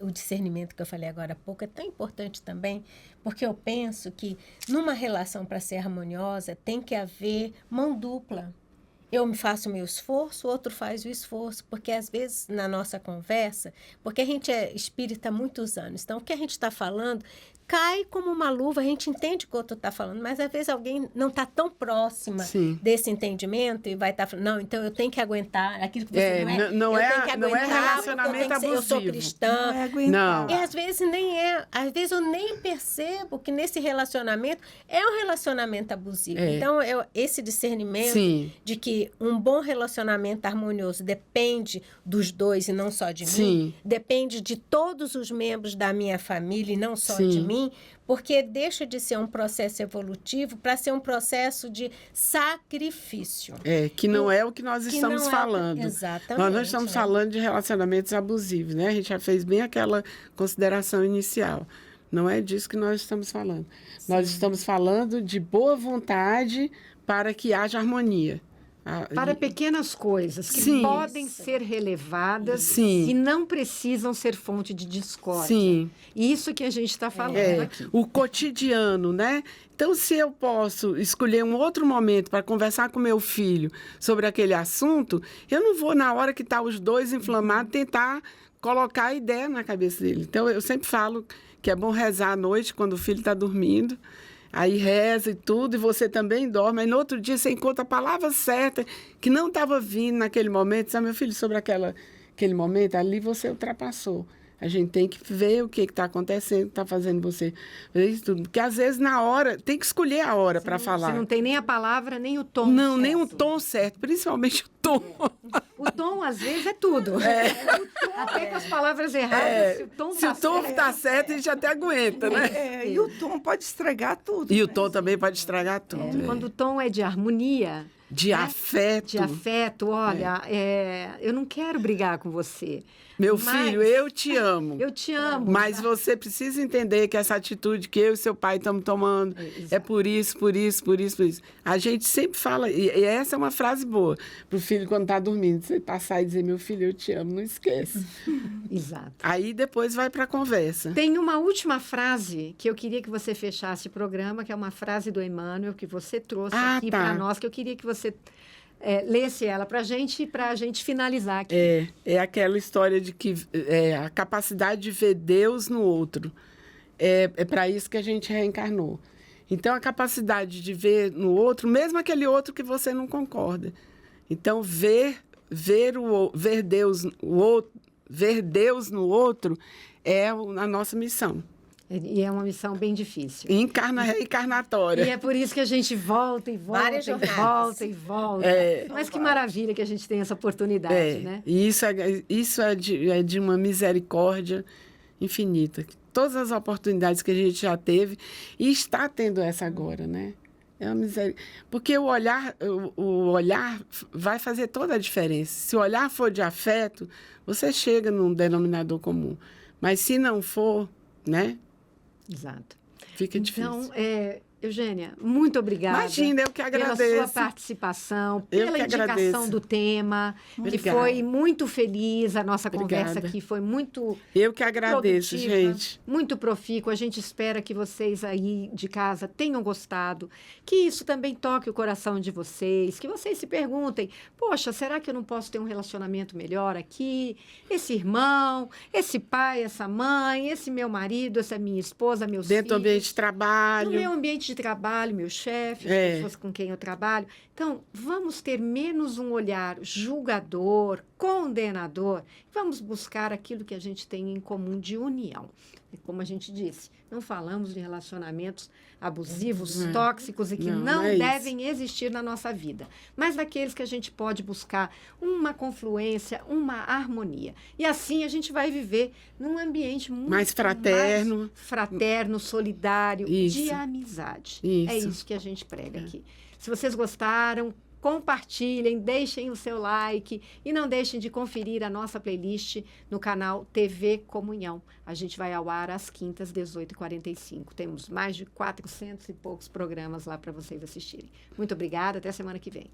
o discernimento que eu falei agora há pouco é tão importante também, porque eu penso que numa relação para ser harmoniosa tem que haver mão dupla. Eu me faço o meu esforço, o outro faz o esforço, porque às vezes na nossa conversa, porque a gente é espírita há muitos anos, então o que a gente está falando cai como uma luva, a gente entende o que o outro está falando, mas às vezes alguém não está tão próxima Sim. desse entendimento e vai estar falando, não, então eu tenho que aguentar aquilo que você não eu é- tenho que não é aguentar, relacionamento porque eu tenho que ser- eu sou abusivo. cristã. Não é aguentar. Não. E às vezes nem é, às vezes eu nem percebo que nesse relacionamento é um relacionamento abusivo. É. Então, esse discernimento Sim. de que um bom relacionamento harmonioso depende dos dois e não só de Sim. mim, depende de todos os membros da minha família e não só Sim. de mim, porque deixa de ser um processo evolutivo para ser um processo de sacrifício. que não é o que nós Que estamos não é- falando. Exatamente, Nós não estamos né? falando de relacionamentos abusivos, né? A gente já fez bem aquela consideração inicial. Não é disso que nós estamos falando. Nós estamos falando de boa vontade para que haja harmonia. Para pequenas coisas que Sim. podem ser relevadas Sim. e não precisam ser fonte de discórdia. Sim. Isso que a gente está falando aqui. O cotidiano, né? Então, se eu posso escolher um outro momento para conversar com meu filho sobre aquele assunto, eu não vou, na hora que tá os dois inflamados, tentar colocar a ideia na cabeça dele. Então, eu sempre falo que é bom rezar à noite, quando o filho está dormindo. Aí reza e tudo, e você também dorme. Aí no outro dia você encontra a palavra certa, que não estava vindo naquele momento. Sabe, meu filho, sobre aquele momento, ali você ultrapassou. A gente tem que ver o que está acontecendo, que está fazendo você fazer isso tudo. Porque às vezes na hora, tem que escolher a hora para falar. Você não tem nem a palavra, nem o tom. Não, certo. nem o tom certo, principalmente o tom. O tom, às vezes, é tudo. Até com as palavras erradas, se o tom Se tá o tom certo. está certo, a gente até aguenta, né? E o tom pode estragar tudo. E o né? tom também pode estragar tudo. Quando o tom é de harmonia, De afeto. de afeto, olha, eu não quero brigar com você. Meu mas filho, eu te amo. Eu te amo. Mas você precisa entender que essa atitude que eu e seu pai estamos tomando é por isso, por isso, por isso, por isso. A gente sempre fala, e essa é uma frase boa para o filho quando está dormindo. Você passar e dizer, meu filho, eu te amo, não esquece. Exato. Aí depois vai para a conversa. Tem uma última frase que eu queria que você fechasse o programa, que é uma frase do Emmanuel que você trouxe aqui tá. para nós, que eu queria que você lesse ela para a gente finalizar aqui. É aquela história de que a capacidade de ver Deus no outro. É para isso que a gente reencarnou. Então, a capacidade de ver no outro, mesmo aquele outro que você não concorda. Então, ver Deus no outro é a nossa missão. E é uma missão bem difícil. Reencarnatória. E é por isso que a gente volta e volta, Várias e jornadas. volta e volta. Mas que maravilha que a gente tem essa oportunidade, né? E isso é de uma misericórdia infinita. Todas as oportunidades que a gente já teve e está tendo essa agora, né? É uma miséria. Porque o olhar vai fazer toda a diferença. Se o olhar for de afeto, você chega num denominador comum. Mas se não for, né? Exato. Fica difícil. Então, Eugênia, muito obrigada. Imagina, eu que agradeço. Pela sua participação, Eu pela que indicação agradeço. do tema, que Obrigada. foi muito feliz. A nossa Obrigada. conversa aqui foi muito Eu que agradeço, produtiva, gente. muito profícua. A gente espera que vocês aí de casa tenham gostado, que isso também toque o coração de vocês, que vocês se perguntem, poxa, será que eu não posso ter um relacionamento melhor aqui? Esse irmão, esse pai, essa mãe, esse meu marido, essa minha esposa, meus Dentro do filhos. ambiente de trabalho. No meu ambiente de trabalho, meu chefe, as pessoas com quem eu trabalho. Então, vamos ter menos um olhar julgador, condenador. Vamos buscar aquilo que a gente tem em comum de união. E como a gente disse, não falamos de relacionamentos abusivos, tóxicos e que não é isso. devem existir na nossa vida, mas daqueles que a gente pode buscar uma confluência, uma harmonia. E assim a gente vai viver num ambiente muito Mais fraterno. mais fraterno, solidário, Isso. de amizade. Isso. É isso que a gente prega aqui. Se vocês gostaram, compartilhem, deixem o seu like e não deixem de conferir a nossa playlist no canal TV Comunhão. A gente vai ao ar às quintas, 18h45. Temos mais de 400 e poucos programas lá para vocês assistirem. Muito obrigada, até semana que vem.